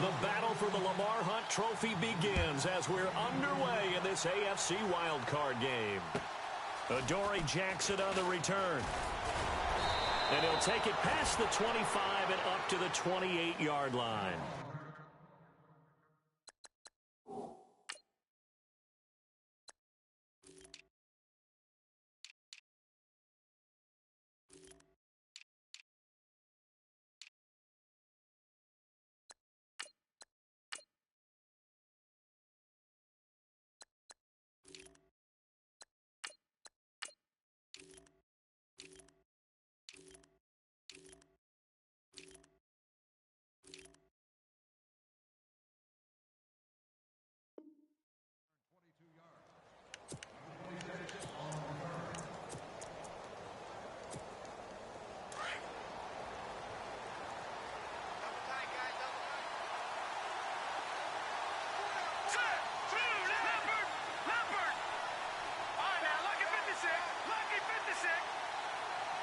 The battle for the Lamar Hunt Trophy begins as we're underway in this AFC wildcard game. Adoree Jackson on the return. And he'll take it past the 25 and up to the 28-yard line.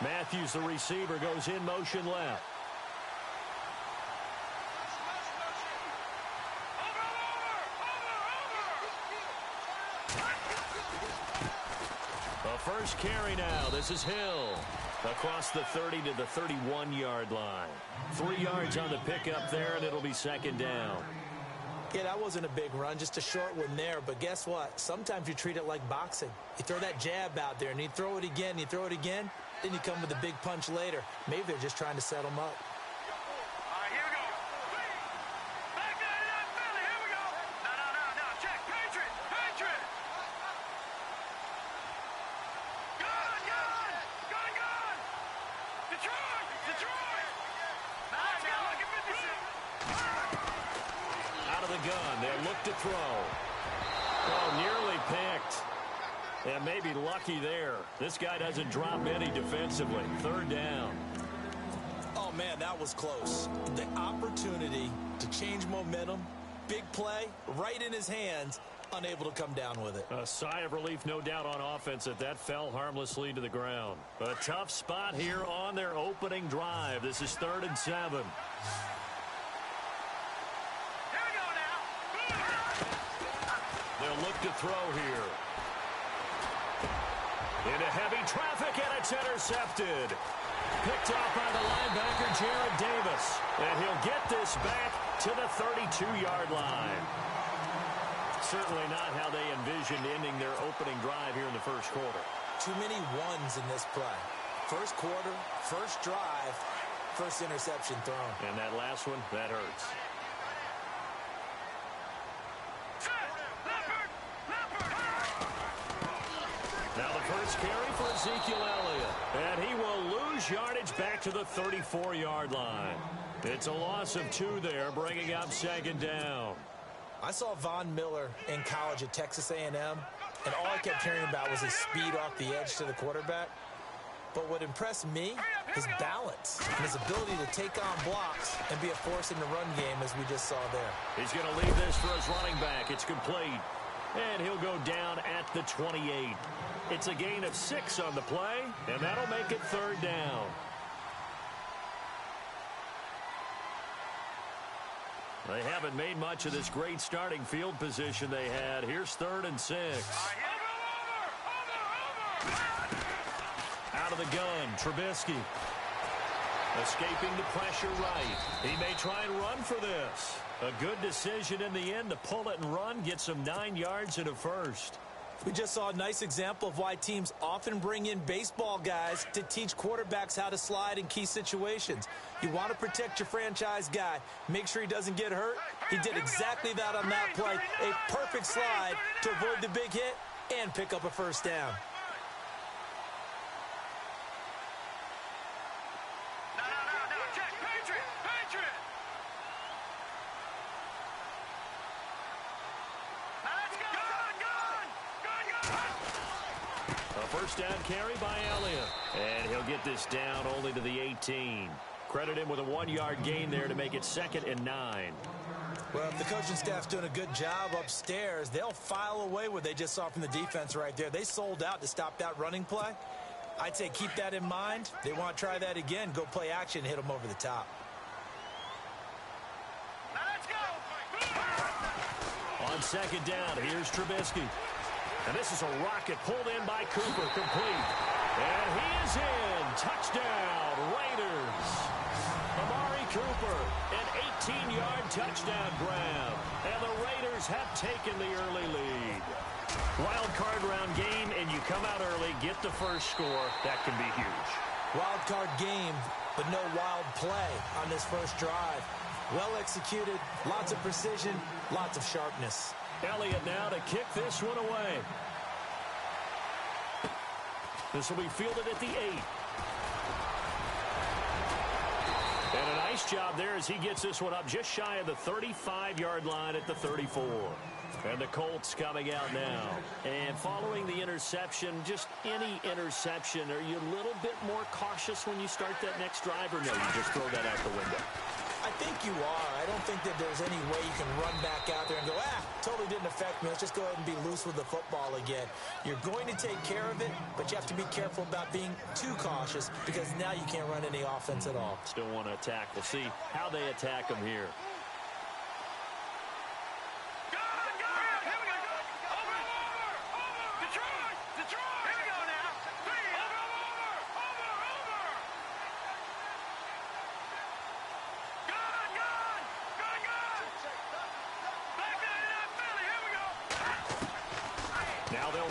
Matthews, the receiver, goes in motion left. The first carry now. This is Hill. Across the 30 to the 31-yard line. 3 yards on the pickup there, and it'll be second down. Yeah, that wasn't a big run, just a short one there. But guess what? Sometimes you treat it like boxing. You throw that jab out there, and you throw it again, and you throw it again. Then you come with a big punch later. Maybe they're just trying to set them up. All right, here we go. Back down in Philly. Here we go. No. Check. Patriot. Gun. Detroit. Let's go. Look at 56. Out of the gun. They'll look to throw. Oh, nearly picked. And maybe lucky there. This guy doesn't drop any defensively. Third down. Oh, man, that was close. The opportunity to change momentum, big play, right in his hands, unable to come down with it. A sigh of relief, no doubt, on offense that fell harmlessly to the ground. A tough spot here on their opening drive. This is 3rd and 7. Here we go now. They'll look to throw here. Into heavy traffic, and it's intercepted. Picked off by the linebacker, Jared Davis. And he'll get this back to the 32-yard line. Certainly not how they envisioned ending their opening drive here in the first quarter. Too many ones in this play. First quarter, first drive, first interception thrown. And that last one, that hurts. Now the first carry for Ezekiel Elliott. And he will lose yardage back to the 34-yard line. It's a loss of 2 there, bringing up second down. I saw Von Miller in college at Texas A&M, and all I kept hearing about was his speed off the edge to the quarterback. But what impressed me, his balance and his ability to take on blocks and be a force in the run game, as we just saw there. He's going to leave this for his running back. It's complete. And he'll go down at the 28. It's a gain of 6 on the play, and that'll make it 3rd down. They haven't made much of this great starting field position they had. Here's 3rd and 6. Out of the gun, Trubisky. Escaping the pressure right. He may try and run for this. A good decision in the end to pull it and run, get some 9 yards and a first. We just saw a nice example of why teams often bring in baseball guys to teach quarterbacks how to slide in key situations. You want to protect your franchise guy. Make sure he doesn't get hurt. He did exactly that on that play. A perfect slide to avoid the big hit and pick up a first down. Check. Patriot. A first down carry by Elliott. And he'll get this down only to the 18. Credit him with a 1-yard gain there to make it 2nd and 9. Well, if the coaching staff's doing a good job upstairs, they'll file away what they just saw from the defense right there. They sold out to stop that running play. I'd say keep that in mind. They want to try that again. Go play action, hit them over the top. Now let's go. on second down. Here's Trubisky. And this is a rocket pulled in by Cooper, complete. And he is in. Touchdown, Raiders. Amari Cooper, an 18-yard touchdown grab. And the Raiders have taken the early lead. Wild card round game, and you come out early, get the first score. That can be huge. Wild card game, but no wild play on this first drive. Well executed, lots of precision, lots of sharpness. Elliott now to kick this one away. This will be fielded at the 8. And a nice job there as he gets this one up just shy of the 35-yard line at the 34. And the Colts coming out now. And following the interception, just any interception, are you a little bit more cautious when you start that next drive, or no, you just throw that out the window? I think you are. I don't think that there's any way you can run back out there and go, totally didn't affect me. Let's just go ahead and be loose with the football again. You're going to take care of it, but you have to be careful about being too cautious because now you can't run any offense at all. Still want to attack. We'll see how they attack them here.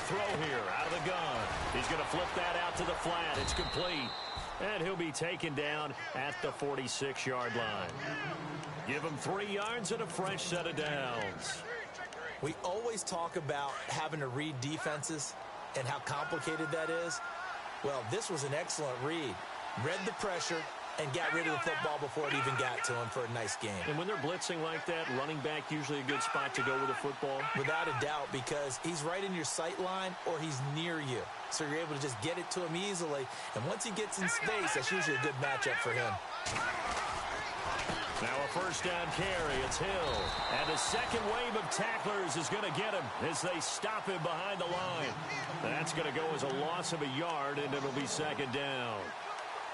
Throw here out of the gun. He's going to flip that out to the flat. It's complete. And he'll be taken down at the 46-yard line. Give him 3 yards and a fresh set of downs. We always talk about having to read defenses and how complicated that is. Well, this was an excellent read. Read the pressure and got rid of the football before it even got to him for a nice game. And when they're blitzing like that, running back usually a good spot to go with the football? Without a doubt, because he's right in your sight line or he's near you. So you're able to just get it to him easily. And once he gets in space, that's usually a good matchup for him. Now a first down carry. It's Hill. And the second wave of tacklers is going to get him as they stop him behind the line. That's going to go as a loss of a yard, and it'll be second down.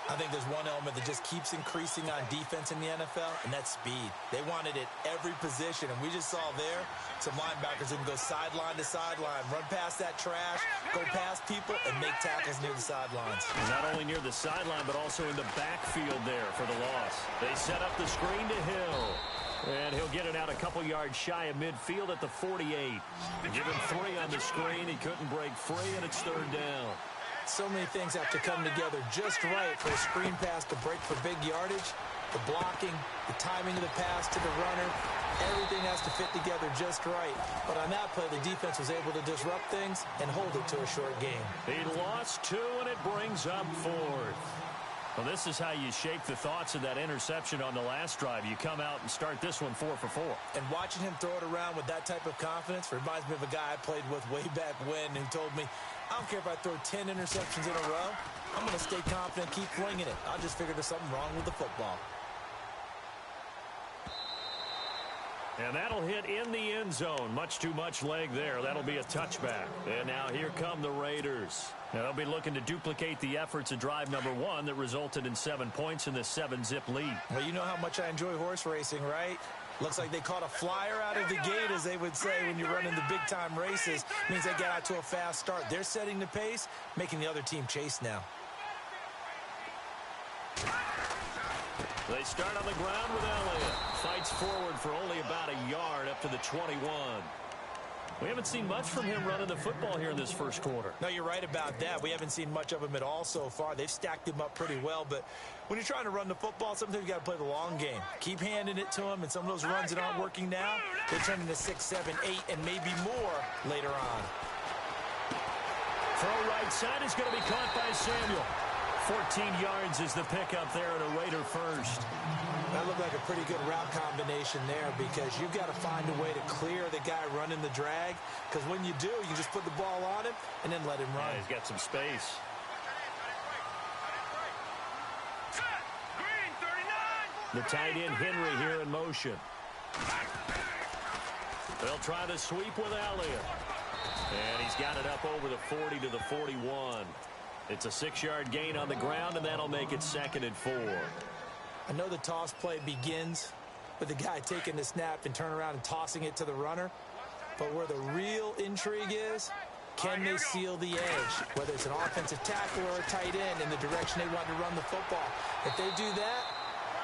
I think there's one element that just keeps increasing on defense in the NFL, and that's speed. They want it at every position, and we just saw there some linebackers who can go sideline to sideline, run past that trash, go past people, and make tackles near the sidelines. Not only near the sideline, but also in the backfield there for the loss. They set up the screen to Hill. And he'll get it out a couple yards shy of midfield at the 48. Give him 3 on the screen. He couldn't break free, and it's third down. So many things have to come together just right for a screen pass to break for big yardage. The blocking, the timing of the pass to the runner, everything has to fit together just right. But on that play, the defense was able to disrupt things and hold it to a short game. He lost 2, and it brings up 4th. Well, this is how you shape the thoughts of that interception on the last drive. You come out and start this one 4 for 4. And watching him throw it around with that type of confidence reminds me of a guy I played with way back when who told me, I don't care if I throw 10 interceptions in a row. I'm going to stay confident, keep flinging it. I'll just figure there's something wrong with the football. And that'll hit in the end zone. Much too much leg there. That'll be a touchback. And now here come the Raiders. Now they'll be looking to duplicate the efforts of drive number 1 that resulted in 7 points in the 7-zip lead. Well, you know how much I enjoy horse racing, right? Looks like they caught a flyer out of the gate, as they would say when you're running the big-time races. Means they got out to a fast start. They're setting the pace, making the other team chase now. They start on the ground with Elliott. Fights forward for only about a yard up to the 21. We haven't seen much from him running the football here in this first quarter. No, you're right about that. We haven't seen much of him at all so far. They've stacked him up pretty well, but when you're trying to run the football, sometimes you got to play the long game. Keep handing it to him, and some of those runs that aren't working now, they turn into 6, 7, 8, and maybe more later on. Throw right side is going to be caught by Samuel. 14 yards is the pickup there at a Raider first. That looked like a pretty good route combination there because you've got to find a way to clear the guy running the drag, because when you do, you just put the ball on him and then let him run. Yeah, he's got some space. The tight end Henry here in motion. They'll try the sweep with Elliott. And he's got it up over the 40 to the 41. It's a 6-yard gain on the ground, and that'll make it 2nd and 4. I know the toss play begins with the guy taking the snap and turn around and tossing it to the runner. But where the real intrigue is, can they seal the edge, whether it's an offensive tackle or a tight end in the direction they want to run the football? If they do that,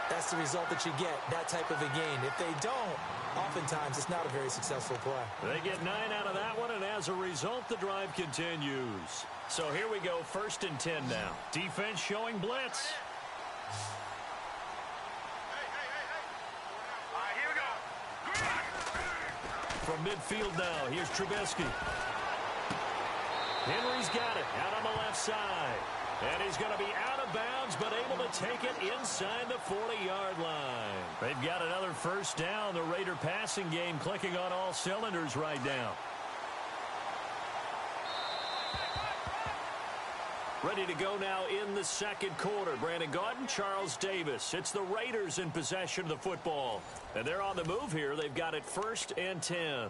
that's the result that you get, that type of a gain. If they don't, oftentimes it's not a very successful play. They get 9 out of that one, and as a result, the drive continues. So here we go, 1st and 10 now. Defense showing blitz. From midfield now, here's Trubisky. Henry's got it out on the left side. And he's going to be out of bounds, but able to take it inside the 40-yard line. They've got another 1st down. The Raider passing game clicking on all cylinders right now. Ready to go now in the 2nd quarter. Brandon Gaudin, Charles Davis. It's the Raiders in possession of the football. And they're on the move here. They've got it 1st and 10.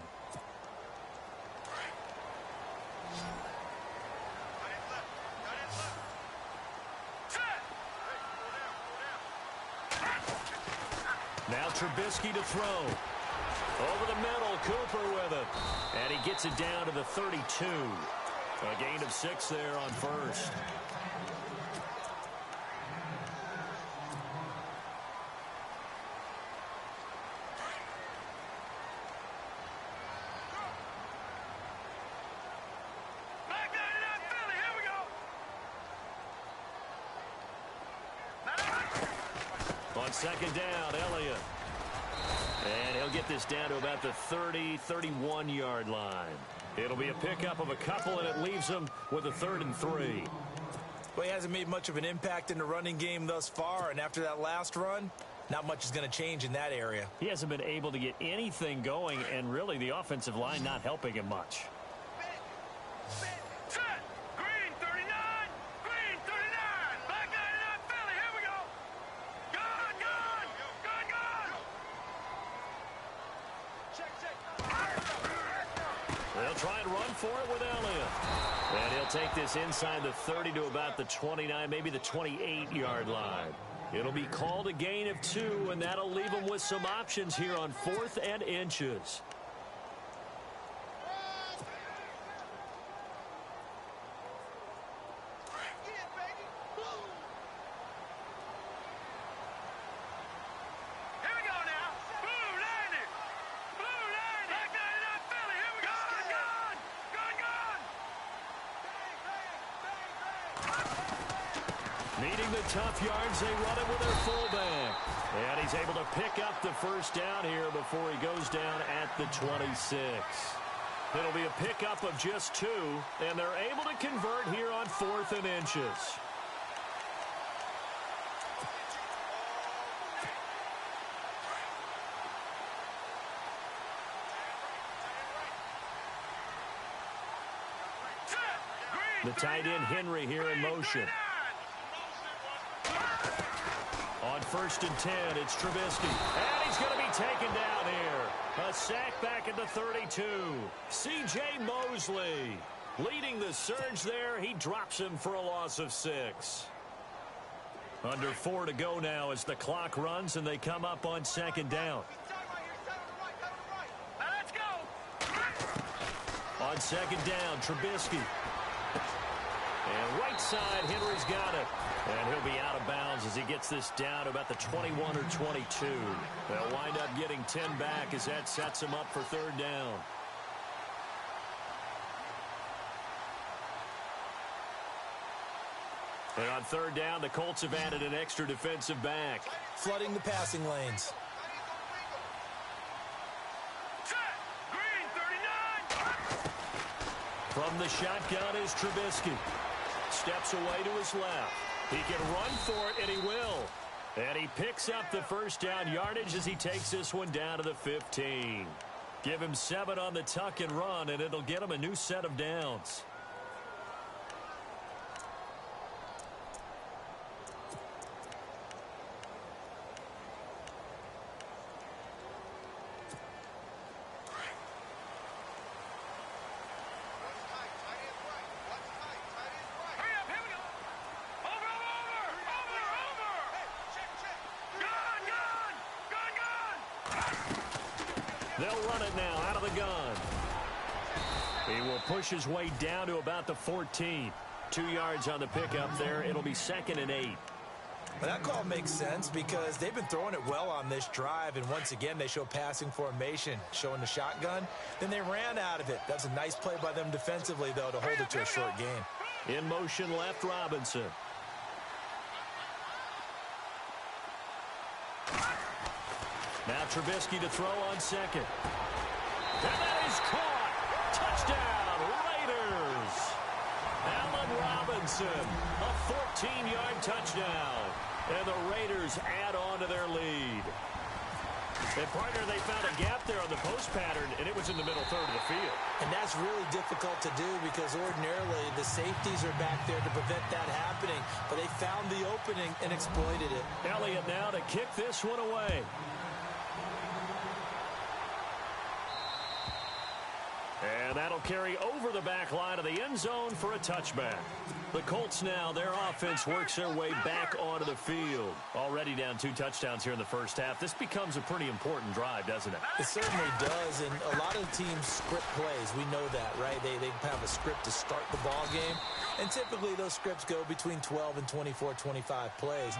Now Trubisky to throw. Over the middle, Cooper with it. And he gets it down to the 32. A gain of 6 there on 1st. On 2nd down, Elliott. And he'll get this down to about the 30, 31-yard line. It'll be a pickup of a couple, and it leaves him with a 3rd and 3. Well, he hasn't made much of an impact in the running game thus far, and after that last run, not much is going to change in that area. He hasn't been able to get anything going, and really the offensive line not helping him much. They'll try and run for it with Elliott. And he'll take this inside the 30 to about the 29, maybe the 28-yard line. It'll be called a gain of 2, and that'll leave him with some options here on 4th and inches. Needing the tough yards, they run it with their fullback. And he's able to pick up the 1st down here before he goes down at the 26. It'll be a pickup of just 2, and they're able to convert here on 4th and inches. The tight end Henry here in motion. On 1st and 10, it's Trubisky. And he's going to be taken down here. A sack back at the 32. C.J. Mosley leading the surge there. He drops him for a loss of 6. Under 4 to go now as the clock runs and they come up on 2nd down. Let's go. On 2nd down, Trubisky. And right side, Henry's got it. And he'll be out of bounds as he gets this down to about the 21 or 22. They'll wind up getting 10 back as that sets him up for 3rd down. And on 3rd down, the Colts have added an extra defensive back. Flooding the passing lanes. Green 39. From the shotgun is Trubisky. Steps away to his left. He can run for it, and he will. And he picks up the 1st down yardage as he takes this one down to the 15. Give him 7 on the tuck and run, and it'll get him a new set of downs. They'll run it now out of the gun. He will push his way down to about the 14. 2 yards on the pickup there. It'll be 2nd and 8. Well, that call makes sense because they've been throwing it well on this drive, and once again, they show passing formation, showing the shotgun. Then they ran out of it. That's a nice play by them defensively, though, to hold it to a short gain. In motion left, Robinson. Now Trubisky to throw on 2nd. And that is caught. Touchdown, Raiders. Allen Robinson, a 14-yard touchdown. And the Raiders add on to their lead. And, partner, they found a gap there on the post pattern, and it was in the middle third of the field. And that's really difficult to do because ordinarily the safeties are back there to prevent that happening. But they found the opening and exploited it. Elliott now to kick this one away. And that'll carry over the back line of the end zone for a touchback. The Colts now, their offense works their way back onto the field. Already down 2 touchdowns here in the first half. This becomes a pretty important drive, doesn't it? It certainly does, and a lot of the teams script plays. We know that, right? They have a script to start the ball game, and typically those scripts go between 12 and 24, 25 plays.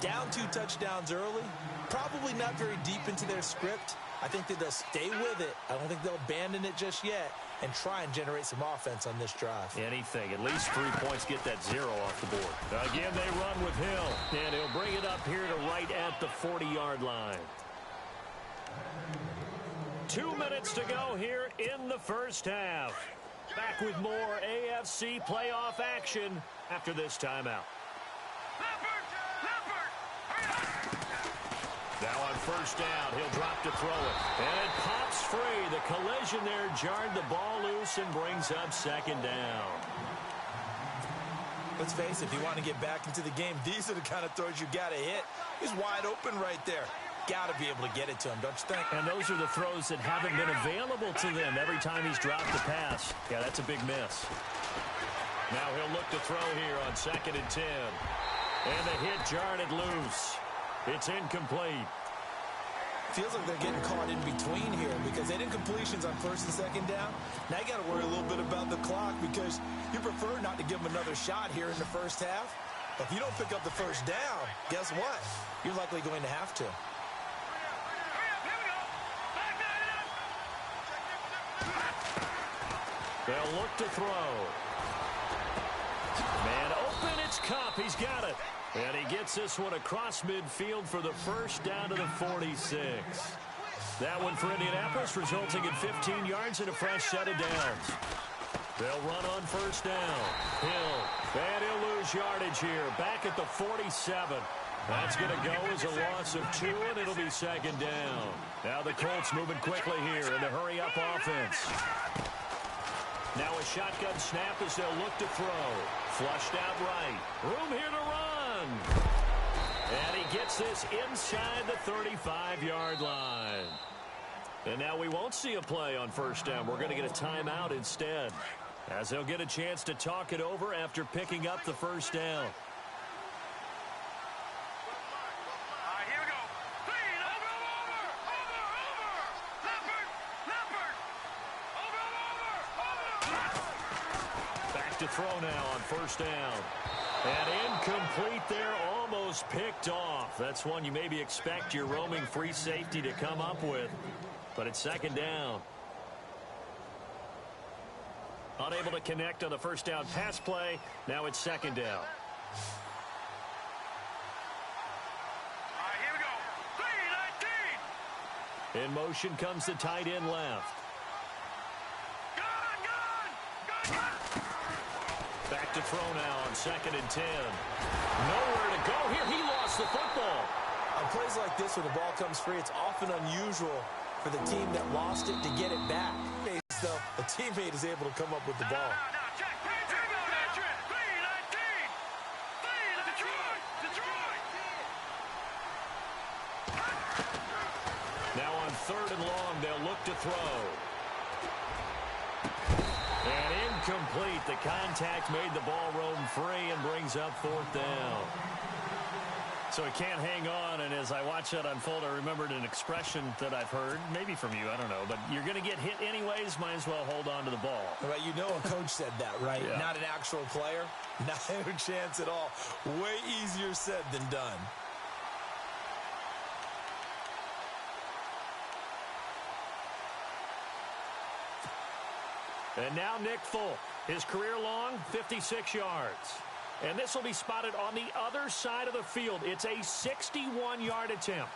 Down 2 touchdowns early, probably not very deep into their script. I think that they'll stay with it. I don't think they'll abandon it just yet and try and generate some offense on this drive. Anything. At least 3 points, get that 0 off the board. Again, they run with Hill, and he'll bring it up here to right at the 40-yard line. 2 minutes to go here in the first half. Back with more AFC playoff action after this timeout. Now on first down, he'll drop to throw it. And it pops free. The collision there jarred the ball loose and brings up 2nd down. Let's face it, if you want to get back into the game, these are the kind of throws you got to hit. He's wide open right there. Got to be able to get it to him, don't you think? And those are the throws that haven't been available to them every time he's dropped the pass. Yeah, that's a big miss. Now he'll look to throw here on 2nd and 10. And the hit jarred it loose. It's incomplete. Feels like they're getting caught in between here because they did completions on 1st and 2nd down. Now you got to worry a little bit about the clock because you prefer not to give them another shot here in the first half. But if you don't pick up the first down, guess what? You're likely going to have to. They'll look to throw. Man open, it's Kupp. He's got it. And he gets this one across midfield for the first down to the 46. That one for Indianapolis, resulting in 15 yards and a fresh set of downs. They'll run on first down. Hill, and he'll lose yardage here. Back at the 47. That's going to go as a loss of 2, and it'll be 2nd down. Now the Colts moving quickly here in the hurry-up offense. Now a shotgun snap as they'll look to throw. Flushed out right. Room here to run. And he gets this inside the 35-yard line. And now we won't see a play on first down. We're going to get a timeout instead, as they'll get a chance to talk it over after picking up the first down. Here we go. Clean. Leopard. Over. Back to throw now on first down. And incomplete there, almost picked off. That's one you maybe expect your roaming free safety to come up with. But it's 2nd down. Unable to connect on the first down pass play. Now it's 2nd down. Here we go. 3-19. In motion comes the tight end left. Back to throw now on 2nd and 10. Nowhere to go here. He lost the football. On plays like this where the ball comes free, it's often unusual for the team that lost it to get it back. So a teammate is able to come up with the ball. Now on 3rd and long, they'll look to throw. And incomplete. The contact made the ball roam free and brings up 4th down. So he can't hang on, and as I watch that unfold, I remembered an expression that I've heard, maybe from you, I don't know, but you're going to get hit anyways, might as well hold on to the ball. Well, you know a coach said that, right? Yeah. Not an actual player. Not a chance at all. Way easier said than done. And now Nick Folk, his career long, 56 yards. And this will be spotted on the other side of the field. It's a 61-yard attempt.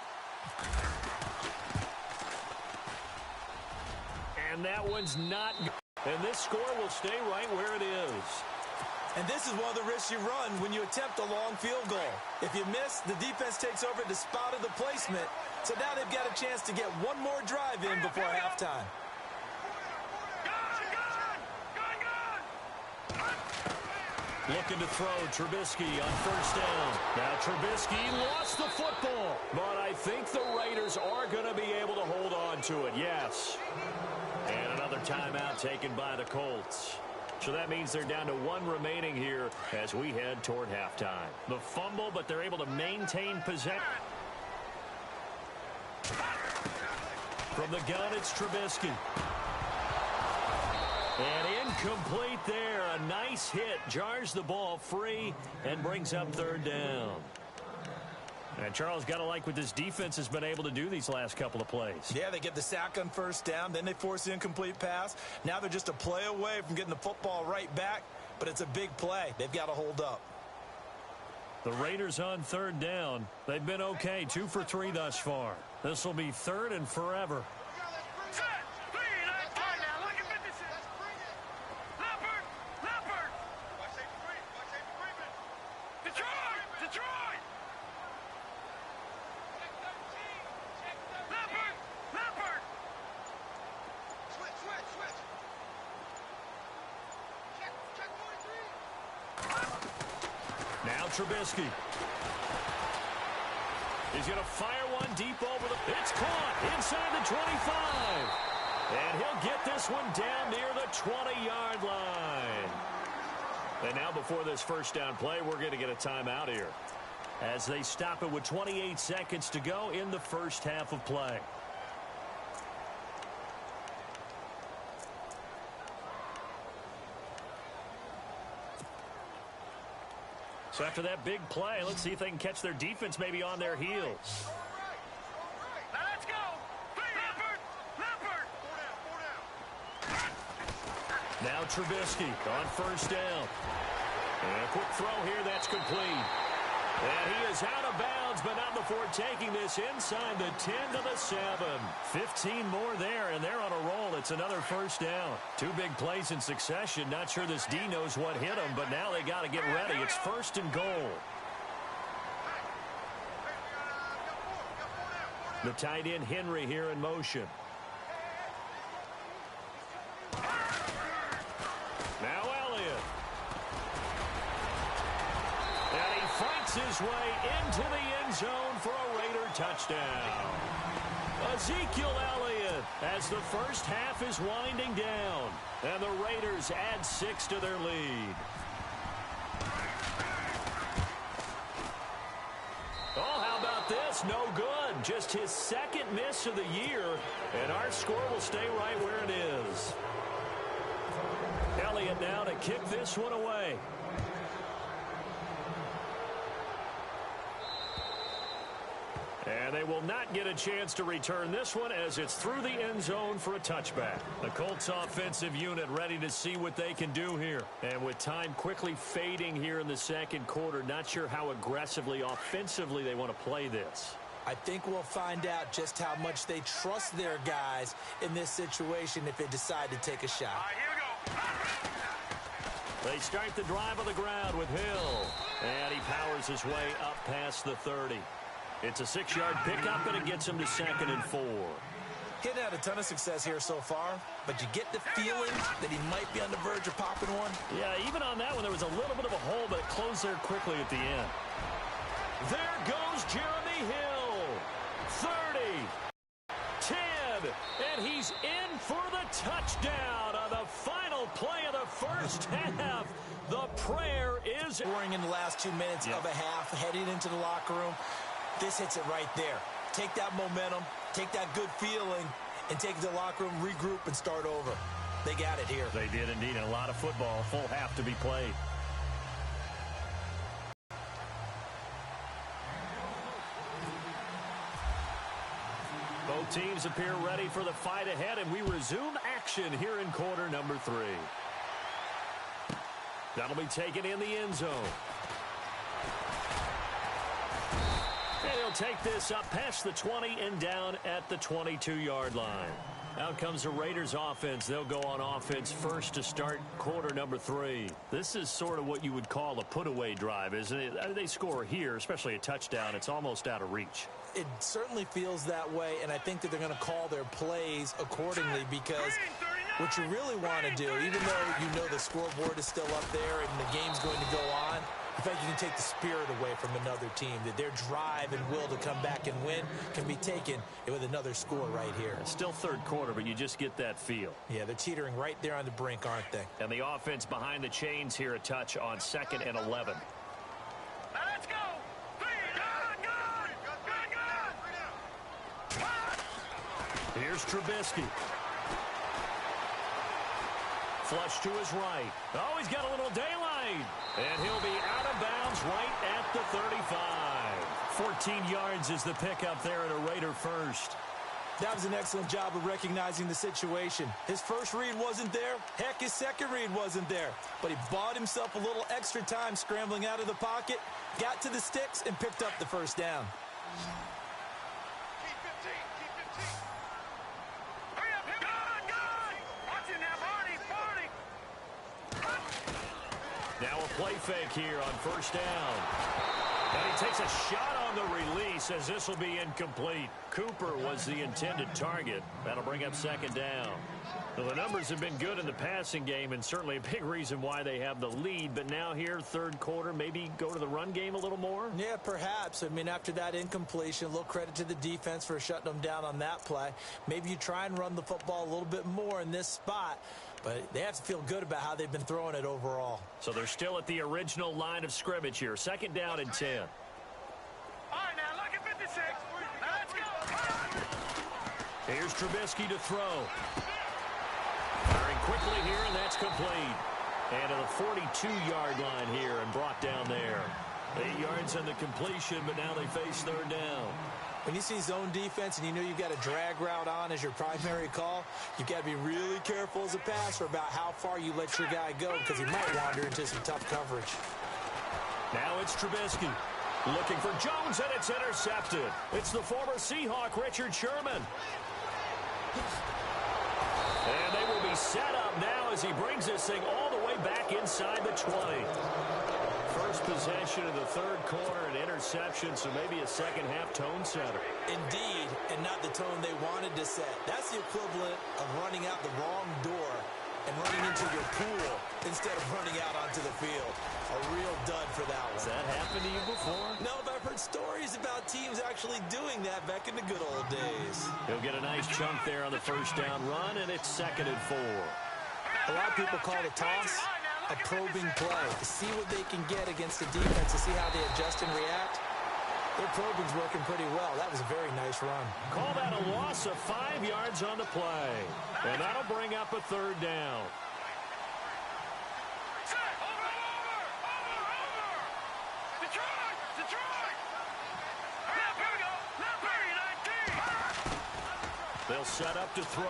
And that one's not good. And this score will stay right where it is. And this is one of the risks you run when you attempt a long field goal. If you miss, the defense takes over the spot of the placement. So now they've got a chance to get one more drive in before halftime. Looking to throw, Trubisky on first down. Now Trubisky lost the football, but I think the Raiders are going to be able to hold on to it, yes. And another timeout taken by the Colts. So that means they're down to one remaining here as we head toward halftime. The fumble, but they're able to maintain possession. From the gun, it's Trubisky. And incomplete there. A nice hit. Jars the ball free and brings up third down. And Charles, got to like what this defense has been able to do these last couple of plays. Yeah, they get the sack on first down. Then they force the incomplete pass. Now they're just a play away from getting the football right back. But it's a big play. They've got to hold up. The Raiders on third down. They've been okay. 2 for 3 thus far. This will be third and forever. Trubisky. He's going to fire one deep over the... It's caught inside the 25. And he'll get this one down near the 20-yard line. And now before this first down play, we're going to get a timeout here as they stop it with 28 seconds to go in the first half of play. So after that big play, let's see if they can catch their defense maybe on their heels. Now let's go. Leopard. Now Trubisky on first down. And a quick throw here, that's complete. And he is out of bounds, but not before taking this inside the 10 to the 7. 15 more there, and they're on a roll. It's another first down. 2 big plays in succession. Not sure this D knows what hit him, but now they got to get ready. It's first and goal. The tight end Henry here in motion. Now Elliott. And he fights his way into the end zone for a Raider touchdown. Ezekiel Elliott as the first half is winding down. And the Raiders add 6 to their lead. Oh, how about this? No good. Just his second miss of the year. And our score will stay right where it is. Elliott now to kick this one away. And they will not get a chance to return this one as it's through the end zone for a touchback. The Colts offensive unit ready to see what they can do here. And with time quickly fading here in the second quarter, not sure how aggressively, offensively they want to play this. I think we'll find out just how much they trust their guys in this situation if they decide to take a shot. Here we go. They start the drive on the ground with Hill. And he powers his way up past the 30. It's a 6-yard pickup, and it gets him to 2nd and 4. He hadn't had a ton of success here so far, but you get the feeling that he might be on the verge of popping one. Yeah, even on that one, there was a little bit of a hole, but it closed there quickly at the end. There goes Jeremy Hill. 30, 10, good. And he's in for the touchdown on the final play of the first half. The prayer is scoring in the last 2 minutes of a half, heading into the locker room. This hits it right there. Take that momentum, take that good feeling, and take it to the locker room, regroup, and start over. They got it here. They did indeed. And a lot of football, full half to be played. Both teams appear ready for the fight ahead, and we resume action here in quarter number 3. That'll be taken in the end zone. And he'll take this up past the 20 and down at the 22-yard line. Out comes the Raiders offense. They'll go on offense first to start quarter number 3. This is sort of what you would call a put-away drive, isn't it? They score here, especially a touchdown. It's almost out of reach. It certainly feels that way, and I think that they're going to call their plays accordingly, because what you really want to do, even though you know the scoreboard is still up there and the game's going to go on, in fact, you can take the spirit away from another team, that their drive and will to come back and win can be taken with another score right here. Still third quarter, but you just get that feel. Yeah, they're teetering right there on the brink, aren't they? And the offense behind the chains here, a touch on 2nd and 11. Let's go. Here's Trubisky. Flush to his right. Oh, he's got a little daylight. And he'll be out of bounds right at the 35. 14 yards is the pickup there at a Raider first. That was an excellent job of recognizing the situation. His first read wasn't there. Heck, his second read wasn't there. But he bought himself a little extra time scrambling out of the pocket, got to the sticks, and picked up the first down. Now a play fake here on first down. And he takes a shot on the release as this will be incomplete. Cooper was the intended target. That'll bring up 2nd down. Well, the numbers have been good in the passing game, and certainly a big reason why they have the lead. But now here, third quarter, maybe go to the run game a little more? Yeah, perhaps. I mean, after that incompletion, a little credit to the defense for shutting them down on that play. Maybe you try and run the football a little bit more in this spot. But they have to feel good about how they've been throwing it overall. So they're still at the original line of scrimmage here. 2nd down and 10. All right, now look at 56. Now let's go. Here's Trubisky to throw. Firing quickly here, and that's complete. And to the 42-yard line here and brought down there. 8 yards on the completion, but now they face 3rd down. When you see zone defense and you know you've got a drag route on as your primary call, you've got to be really careful as a passer about how far you let your guy go, because he might wander into some tough coverage. Now it's Trubisky looking for Jones, and it's intercepted. It's the former Seahawk, Richard Sherman. And they will be set up now as he brings this thing all the way back inside the 20. First possession of the third quarter, an interception, so maybe a second-half tone setter. Indeed, and not the tone they wanted to set. That's the equivalent of running out the wrong door and running into your pool instead of running out onto the field. A real dud for that one. Has that happened to you before? No, but I've heard stories about teams actually doing that back in the good old days. He'll get a nice chunk there on the first down run, and it's 2nd and 4. A lot of people call the toss a probing play to see what they can get against the defense, to see how they adjust and react. Their probing's working pretty well. That was a very nice run. Call that a loss of 5 yards on the play. And that'll bring up a 3rd down. They'll set up to throw.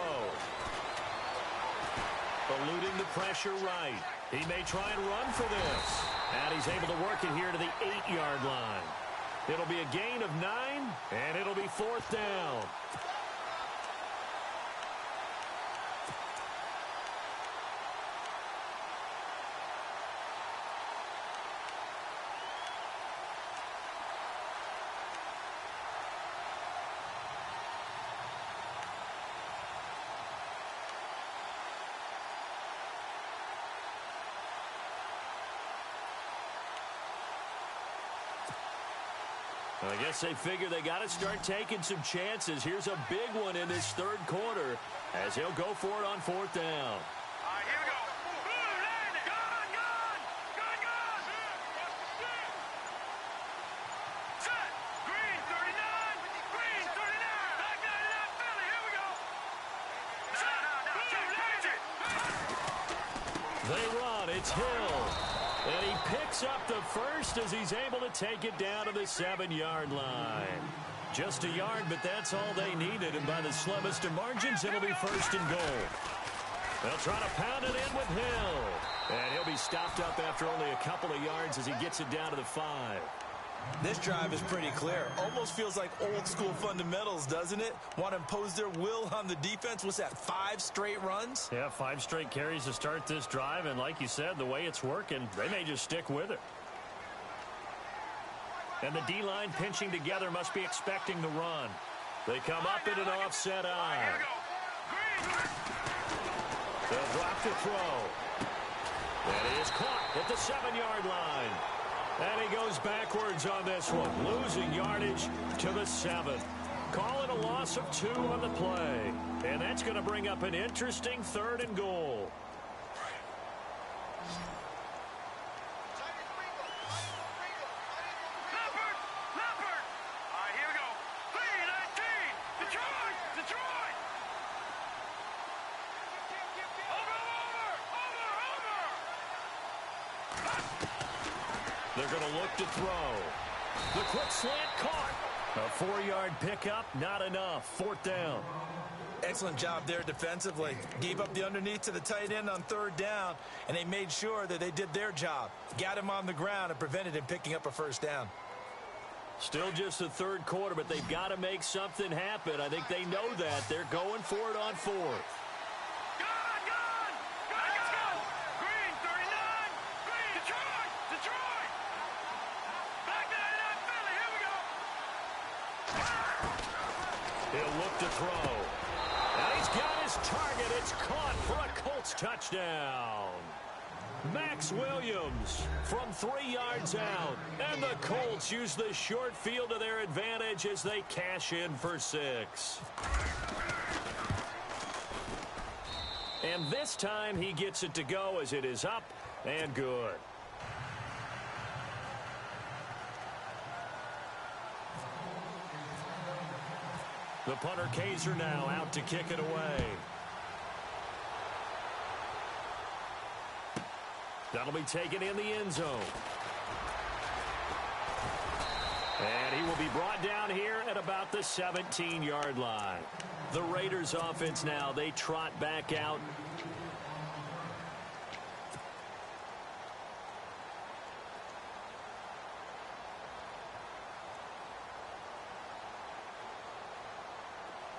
Eluding the pressure right. He may try and run for this. And he's able to work it here to the 8-yard line. It'll be a gain of 9, and it'll be 4th down. I guess they figure they got to start taking some chances. Here's a big one in this third quarter as he'll go for it on fourth down. All right, here we go. Boom, landed. Gone, gone. Gone, gone. Set. Green, 39. Green, 39. Back 99, Philly. Here we go. Set. Boom, landed. They run. It's Hill. And he picks up the first as he's able to take it down to the 7-yard line. Just a yard, but that's all they needed. And by the slimmest of margins, it'll be first and goal. They'll try to pound it in with Hill. And he'll be stopped up after only a couple of yards as he gets it down to the 5. This drive is pretty clear. Almost feels like old-school fundamentals, doesn't it? Want to impose their will on the defense. What's that, 5 straight runs? Yeah, 5 straight carries to start this drive. And like you said, the way it's working, they may just stick with it. And the D-line pinching together must be expecting the run. They come up in an offset eye. They'll drop the throw. And he is caught at the 7-yard line. And he goes backwards on this one, losing yardage to the 7. Call it a loss of 2 on the play. And that's going to bring up an interesting 3rd and goal. Leopard. All right, here we go. 3-19. Detroit. Over. They're going to look to throw. The quick slant caught. A 4-yard pickup, not enough. 4th down. Excellent job there defensively. Gave up the underneath to the tight end on 3rd down, and they made sure that they did their job. Got him on the ground and prevented him picking up a 1st down. Still just the 3rd quarter, but they've got to make something happen. I think they know that. They're going for it on 4th. Green, 39. Green, Detroit. Back 99, Philly. Here we go. He'll look to throw. And he's got his target. It's caught for a Colts touchdown. Max Williams from 3 yards out. And the Colts use the short field to their advantage as they cash in for 6. And this time he gets it to go as it is up and good. The punter Kaiser now out to kick it away. That'll be taken in the end zone. And he will be brought down here at about the 17-yard line. The Raiders offense now, they trot back out.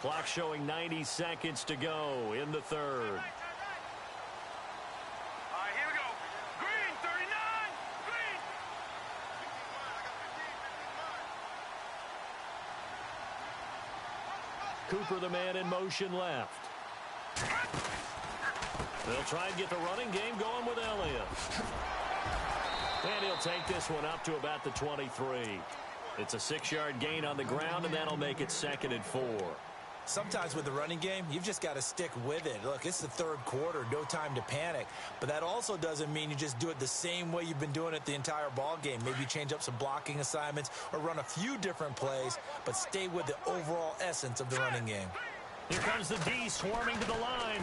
Clock showing 90 seconds to go in the 3rd. All right, here we go. Green, 39. Green. Cooper, the man in motion left. They'll try and get the running game going with Elliott. And he'll take this one up to about the 23. It's a 6-yard gain on the ground, and that'll make it 2nd and 4. Sometimes with the running game, you've just got to stick with it. Look, it's the 3rd quarter, no time to panic. But that also doesn't mean you just do it the same way you've been doing it the entire ball game. Maybe change up some blocking assignments or run a few different plays, but stay with the overall essence of the running game. Here comes the D swarming to the line.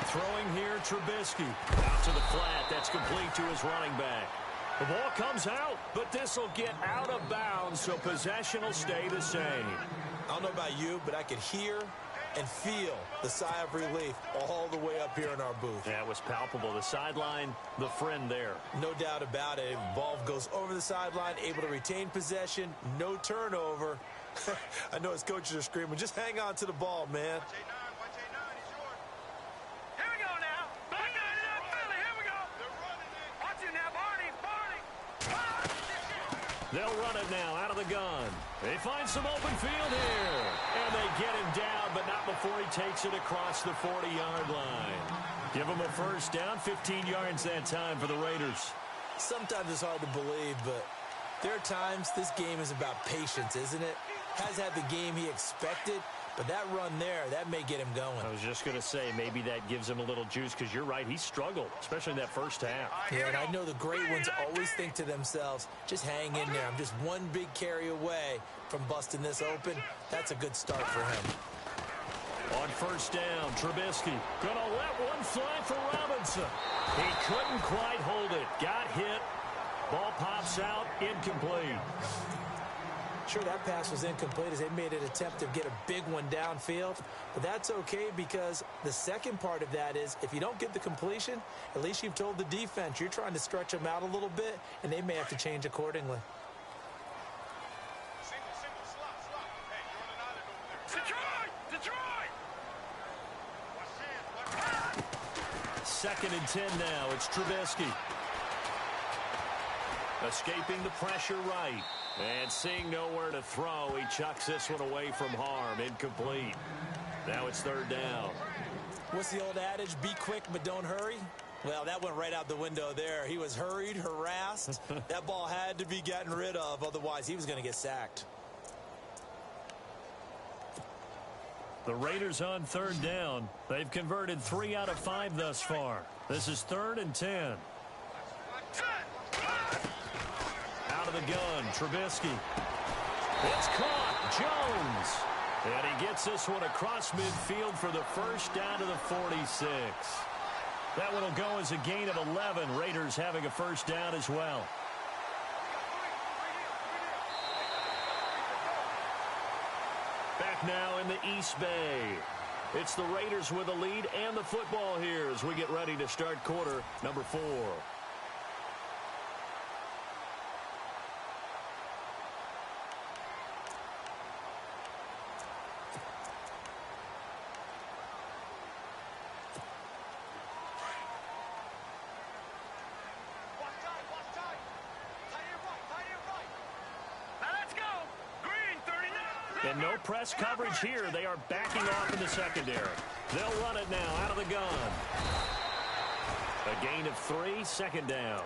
Throwing here, Trubisky. Out to the flat. That's complete to his running back. The ball comes out, but this will get out of bounds, so possession will stay the same. I don't know about you, but I could hear and feel the sigh of relief all the way up here in our booth. Yeah, it was palpable. The sideline, the friend there. No doubt about it. Ball goes over the sideline, able to retain possession, no turnover. I know his coaches are screaming, just hang on to the ball, man. Here we go now. Back 99, Philly. Here we go. Watch it now, Barney. They'll run it now out of the gun. They find some open field here. And they get him down, but not before he takes it across the 40-yard line. Give him a 1st down, 15 yards that time for the Raiders. Sometimes it's hard to believe, but There are times this game is about patience, isn't it? Has had the game he expected, but that run there, that may get him going. I was just going to say, maybe that gives him a little juice, because you're right, he struggled, especially in that first half. Yeah, and I know the great ones always think to themselves, just hang in there. I'm just one big carry away from busting this open. That's a good start for him. On first down, Trubisky gonna let one fly for Robinson. He couldn't quite hold it. Got hit. Ball pops out, incomplete. Sure, that pass was incomplete as they made an attempt to get a big one downfield. But that's okay, because the second part of that is if you don't get the completion, at least you've told the defense you're trying to stretch them out a little bit, and they may have to change accordingly. Second and 10 now. It's Trubisky. Escaping the pressure right. And seeing nowhere to throw, he chucks this one away from harm. Incomplete. Now it's third down. What's the old adage? Be quick, but don't hurry. Well, that went right out the window there. He was hurried, harassed. That ball had to be gotten rid of. Otherwise, he was going to get sacked. The Raiders on third down. They've converted 3 out of 5 thus far. This is third and 10. Out of the gun, Trubisky. It's caught. Jones. And he gets this one across midfield for the first down to the 46. That one will go as a gain of 11. Raiders having a first down as well. Back now in the East Bay. It's the Raiders with a lead and the football here as we get ready to start quarter number 4. And no press coverage here. They are backing off in the secondary. They'll run it now out of the gun. A gain of 3, second down.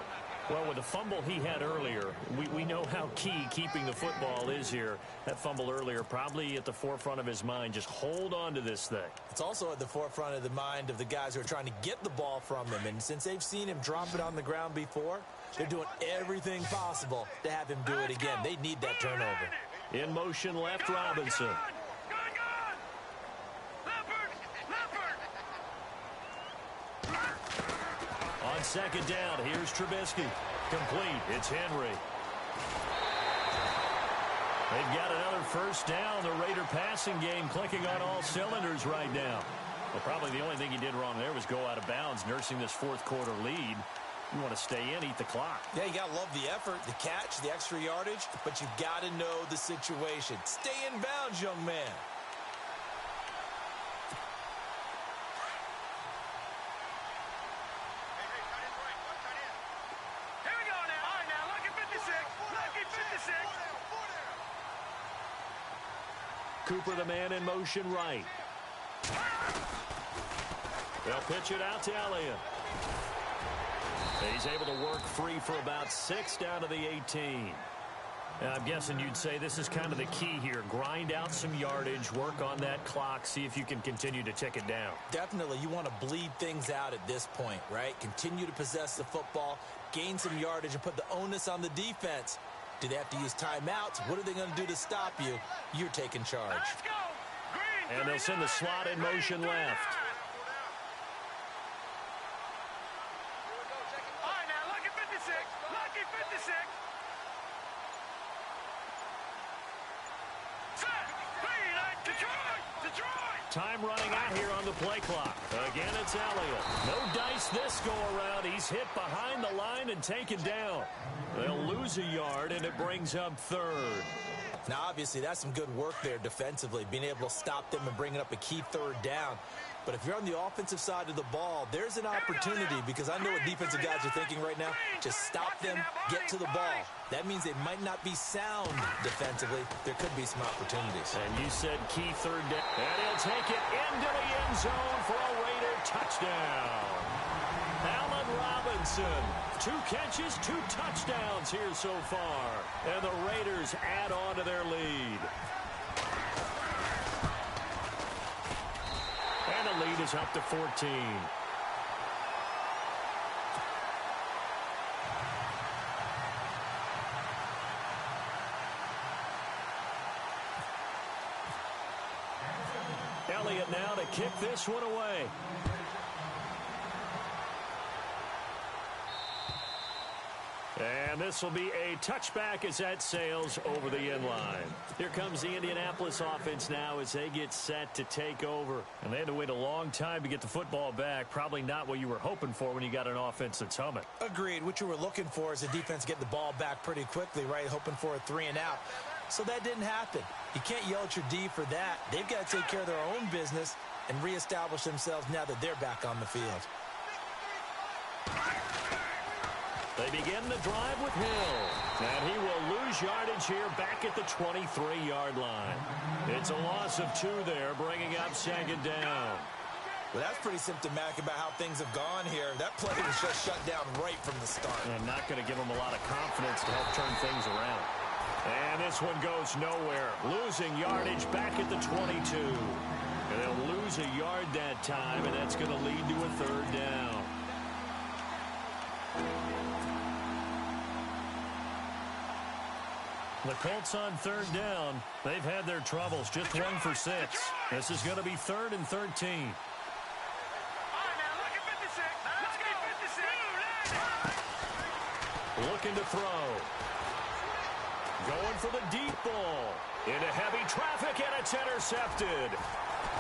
Well, with the fumble he had earlier, we know how key keeping the football is here. That fumble earlier probably at the forefront of his mind. Just hold on to this thing. It's also at the forefront of the mind of the guys who are trying to get the ball from him. And since they've seen him drop it on the ground before, they're doing everything possible to have him do it again. They need that turnover. In motion left, Robinson. On second down, here's Trubisky. Complete. It's Henry. They've got another first down. The Raider passing game clicking on all cylinders right now. Well, probably the only thing he did wrong there was go out of bounds, nursing this fourth quarter lead. You want to stay in, eat the clock. Yeah, you got to love the effort, the catch, the extra yardage, but you've got to know the situation. Stay in bounds, young man. Here we go now. All right, now, lucky 56. Lucky 56. Cooper, the man in motion right. They'll pitch it out to Elliott. He's able to work free for about 6 down to the 18. And I'm guessing you'd say this is kind of the key here. Grind out some yardage, work on that clock, see if you can continue to tick it down. Definitely, you want to bleed things out at this point, right? Continue to possess the football, gain some yardage, and put the onus on the defense. Do they have to use timeouts? What are they going to do to stop you? You're taking charge. Let's go. Green, And they'll send the slot in motion left. All right, now, lucky 56. Lucky 56. Set. Green, Detroit. Detroit. Time running out here on the play clock. Again, it's Elliott. No dice this go around. He's hit behind the line and taken down. They'll lose a yard, and it brings up third. Now, obviously, that's some good work there defensively, being able to stop them and bringing up a key third down. But if you're on the offensive side of the ball, there's an opportunity because I know what defensive guys are thinking right now. Just stop them, get to the ball. That means they might not be sound defensively. There could be some opportunities. And you said key third down. And he'll take it into the end zone for a Raider touchdown. Allen Robinson, 2 catches, 2 touchdowns here so far. And the Raiders add on to their lead. And the lead is up to 14. Elliott now to kick this one away. And this will be a touchback as that sails over the end line. Here comes the Indianapolis offense now as they get set to take over. And they had to wait a long time to get the football back. Probably not what you were hoping for when you got an offense that's humming. Agreed. What you were looking for is the defense get the ball back pretty quickly, right? Hoping for a 3 and out. So that didn't happen. You can't yell at your D for that. They've got to take care of their own business and reestablish themselves now that they're back on the field. They begin the drive with Hill. And he will lose yardage here back at the 23-yard line. It's a loss of 2 there, bringing up 2nd down. Well, that's pretty symptomatic about how things have gone here. That play was just shut down right from the start. And not going to give them a lot of confidence to help turn things around. And this one goes nowhere. Losing yardage back at the 22. And they'll lose a yard that time, and that's going to lead to a 3rd down. The Colts on 3rd down. They've had their troubles. Just 1 for 6. This is going to be 3rd and 13. Looking to throw. Going for the deep ball. Into heavy traffic, and it's intercepted.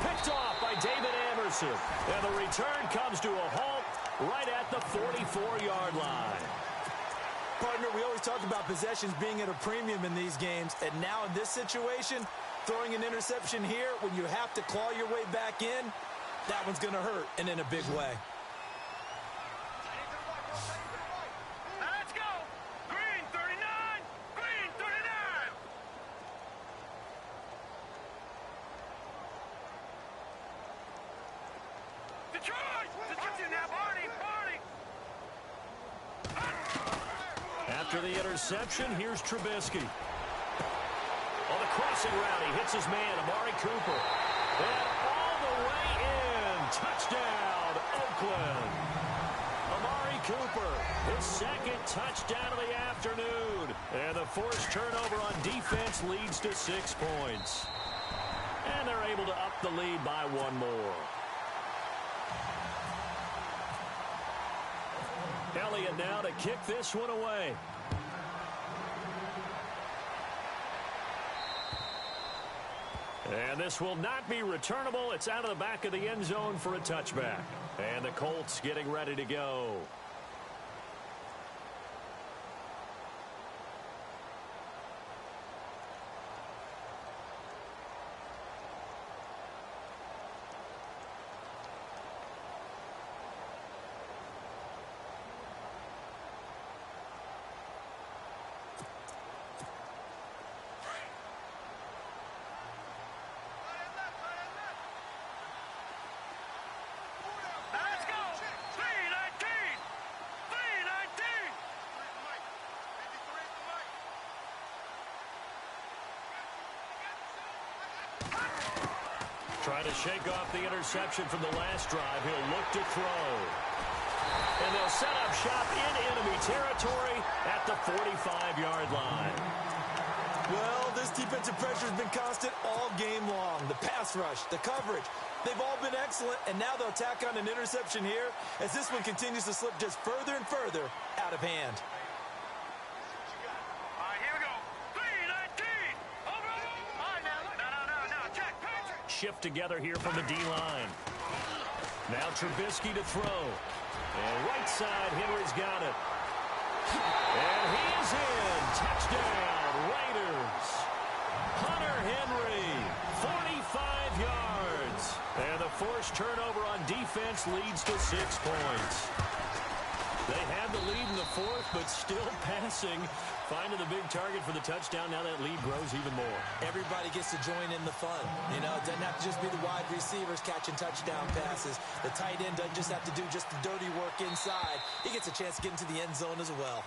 Picked off by David Anderson. And the return comes to a halt right at the 44-yard line. Partner, we always talk about possessions being at a premium in these games, and now in this situation, throwing an interception here when you have to claw your way back in, that one's going to hurt, and in a big way. Now let's go. Green 39. Green 39. Detroit. Detroit now. Party. After the interception, here's Trubisky. On the crossing route, he hits his man, Amari Cooper. And all the way in. Touchdown, Oakland. Amari Cooper, his 2nd touchdown of the afternoon. And the forced turnover on defense leads to 6 points. And they're able to up the lead by 1 more. Elliott now to kick this one away. And this will not be returnable. It's out of the back of the end zone for a touchback. And the Colts getting ready to go. Trying to shake off the interception from the last drive. He'll look to throw. And they'll set up shop in enemy territory at the 45-yard line. Well, this defensive pressure has been constant all game long. The pass rush, the coverage, they've all been excellent, and now they'll tack on an interception here as this one continues to slip just further and further out of hand. All right, here we go. 3-19. Over. All right, now. No. Check. Shift together here from the D-line. Now Trubisky to throw. And right side, Henry's got it. And he's in. Touchdown, Raiders. Hunter Henry, 45 yards. And the a forced turnover on defense leads to 6 points. They had the lead in the fourth, but still passing. Finding the big target for the touchdown. Now that lead grows even more. Everybody gets to join in the fun. You know, it doesn't have to just be the wide receivers catching touchdown passes. The tight end doesn't just have to do just the dirty work inside. He gets a chance to get into the end zone as well.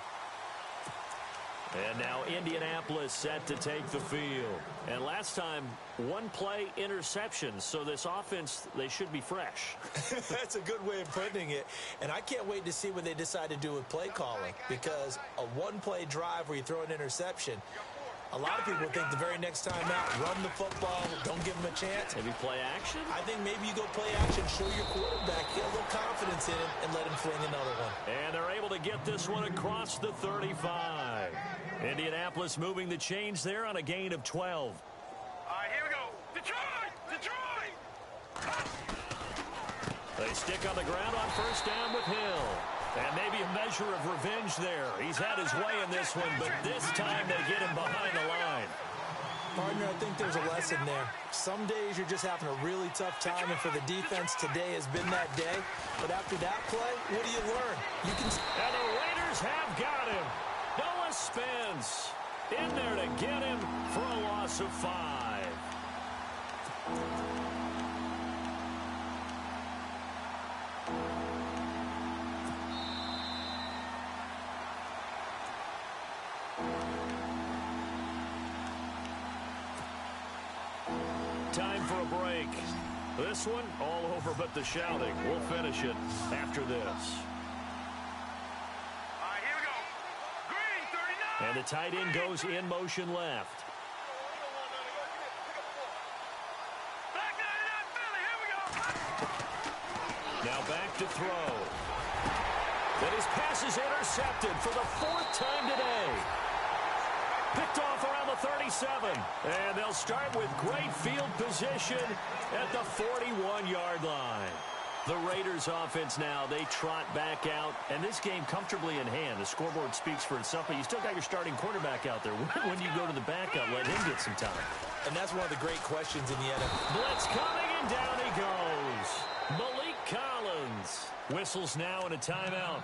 And now Indianapolis set to take the field. And last time, one play interception. So this offense, they should be fresh. That's a good way of putting it. And I can't wait to see what they decide to do with play calling. Because a one-play drive where you throw an interception, a lot of people think the very next time out, run the football, don't give them a chance. Maybe play action? I think maybe you go play action, show your quarterback, get a little confidence in him, and let him fling another one. And they're able to get this one across the 35. Indianapolis moving the chains there on a gain of 12. All right, here we go. Detroit! Detroit! They stick on the ground on first down with Hill. And maybe a measure of revenge there. He's had his way in this one, but this time they get him behind the line. Partner, I think there's a lesson there. Some days you're just having a really tough time, and for the defense, today has been that day. But after that play, what do you learn? You can. And the Raiders have got him. Noah Spence in there to get him for a loss of 5. Time for a break. This one all over but the shouting. We'll finish it after this. And the tight end goes in motion left. Now back to throw. And his pass is intercepted for the 4th time today. Picked off around the 37. And they'll start with great field position at the 41-yard line. The Raiders offense now, they trot back out, and this game comfortably in hand. The scoreboard speaks for itself, but you still got your starting quarterback out there. When you go to the backup, let him get some time. And that's one of the great questions in the NFL. Blitz coming, and down he goes. Malik Collins whistles now in a timeout.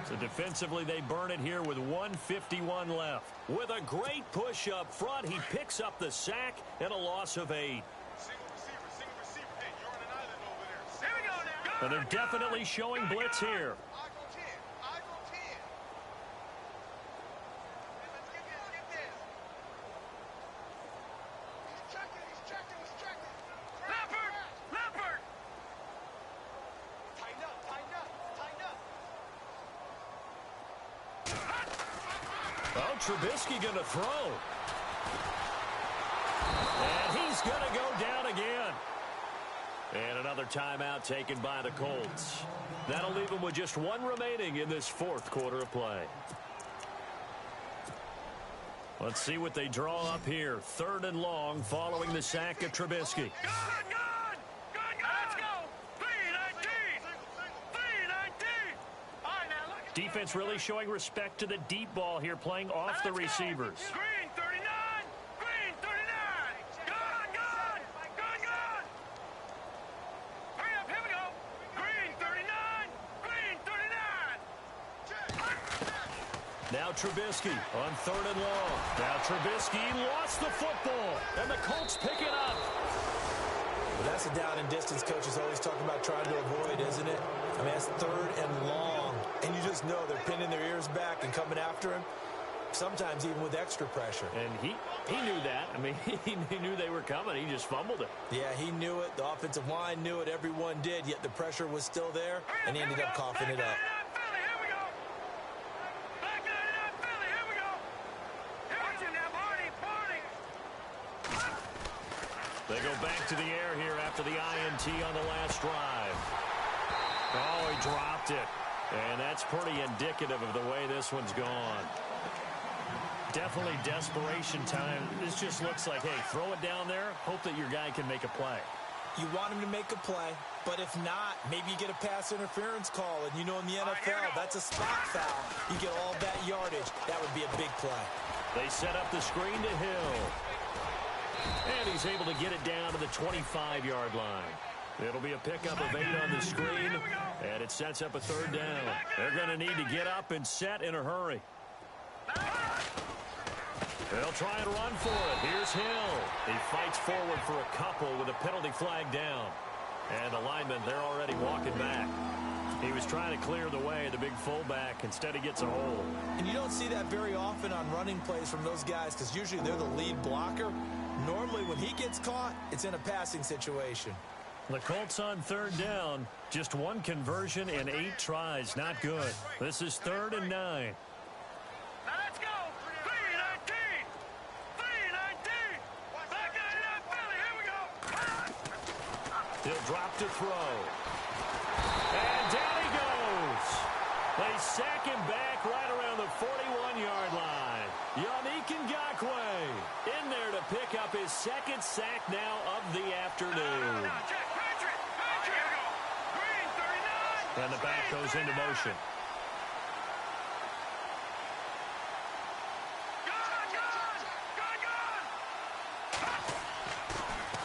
So defensively, they burn it here with 1:51 left. With a great push up front, he picks up the sack and a loss of 8. And they're definitely showing blitz here. Oh, Trubisky going to throw. And he's going to go down again. And another timeout taken by the Colts. That'll leave them with just one remaining in this 4th quarter of play. Let's see what they draw up here. 3rd and long following the sack of Trubisky. Let's go! 3-19! 3-19! All right, now look. Defense really showing respect to the deep ball here, playing off the receivers. Green 39! Green 39! Gone! Gone! Gone! Gone! Hurry up, here we go! Green 39! Green 39! Now Trubisky on 3rd and long. Now Trubisky lost the football, and the Colts pick it up. Well, that's a down and distance coach is always talking about trying to avoid, isn't it? I mean, that's 3rd and long, and you just know they're pinning their ears back and coming after him, sometimes even with extra pressure. And he knew that. I mean, he knew they were coming. He just fumbled it. Yeah, he knew it. The offensive line knew it. Everyone did, yet the pressure was still there, and he ended up coughing it up. They go back to the air here after the INT on the last drive. Oh, he dropped it. And that's pretty indicative of the way this one's gone. Definitely desperation time. This just looks like, hey, throw it down there, hope that your guy can make a play. You want him to make a play, but if not, maybe you get a pass interference call, and you know in the NFL, that's a spot foul. You get all that yardage. That would be a big play. They set up the screen to Hill. And he's able to get it down to the 25-yard line. It'll be a pickup of 8 on the screen, and it sets up a third down. They're going to need to get up and set in a hurry. They'll try and run for it. Here's Hill. He fights forward for a couple with a penalty flag down. And the lineman, they're already walking back. He was trying to clear the way, the big fullback. Instead, he gets a hole. And you don't see that very often on running plays from those guys because usually they're the lead blocker. Normally, when he gets caught, it's in a passing situation. The Colts on third down. Just one conversion in 8 tries. Not good. This is 3rd and 9. Now let's go. 3-19. 3-19. Back 99 Philly. Here we go. He'll drop to throw. And down he goes. They sack him back right around the 41-yard line. Yannick Ngakoue in there to pick up his 2nd sack now of the afternoon. And the back goes into motion.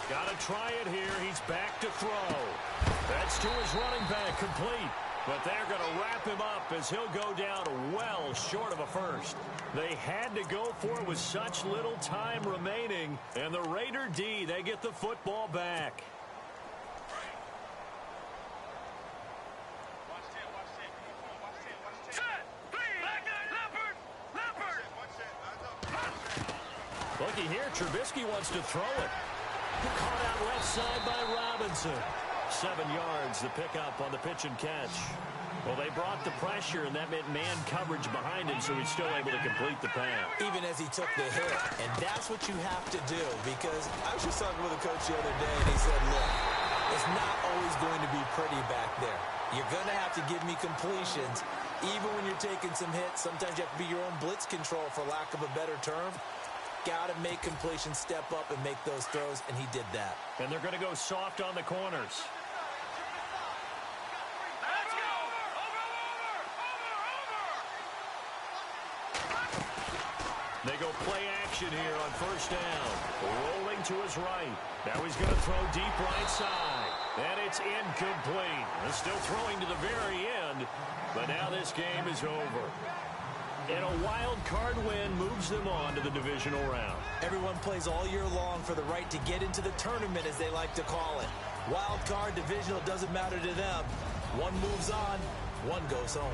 Got to try it here. He's back to throw. That's to his running back, complete. But they're going to wrap him up as he'll go down well short of a first. They had to go for it with such little time remaining. And the Raider D, they get the football back. Looky here, Trubisky wants to throw it. Caught out left side by Robinson. 7 yards, the pickup on the pitch and catch. Well, they brought the pressure, and that meant man coverage behind him, so he's still able to complete the pass. Even as he took the hit. And that's what you have to do, because I was just talking with a coach the other day, and he said, look, it's not always going to be pretty back there. You're going to have to give me completions. Even when you're taking some hits, sometimes you have to be your own blitz control, for lack of a better term. Got to make completions, step up, and make those throws, and he did that. And they're going to go soft on the corners. Let's go! They go play action here on first down. Rolling to his right. Now he's going to throw deep right side. And it's incomplete. They're still throwing to the very end, but now this game is over. And a wild card win moves them on to the divisional round. Everyone plays all year long for the right to get into the tournament, as they like to call it. Wild card, divisional, doesn't matter to them. One moves on, one goes home.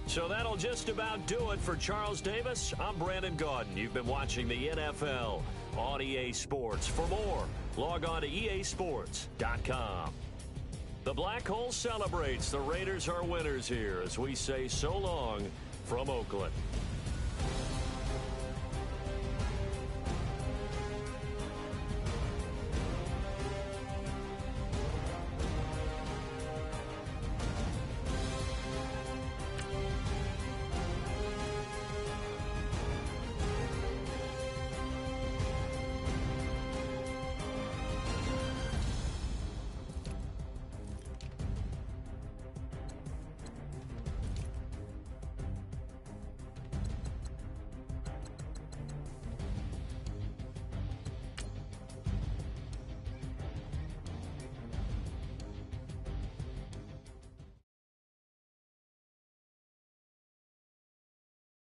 So that'll just about do it for Charles Davis. I'm Brandon Gaudin. You've been watching the NFL on EA Sports. For more, log on to easports.com. The Black Hole celebrates. The Raiders are winners here as we say so long from Oakland.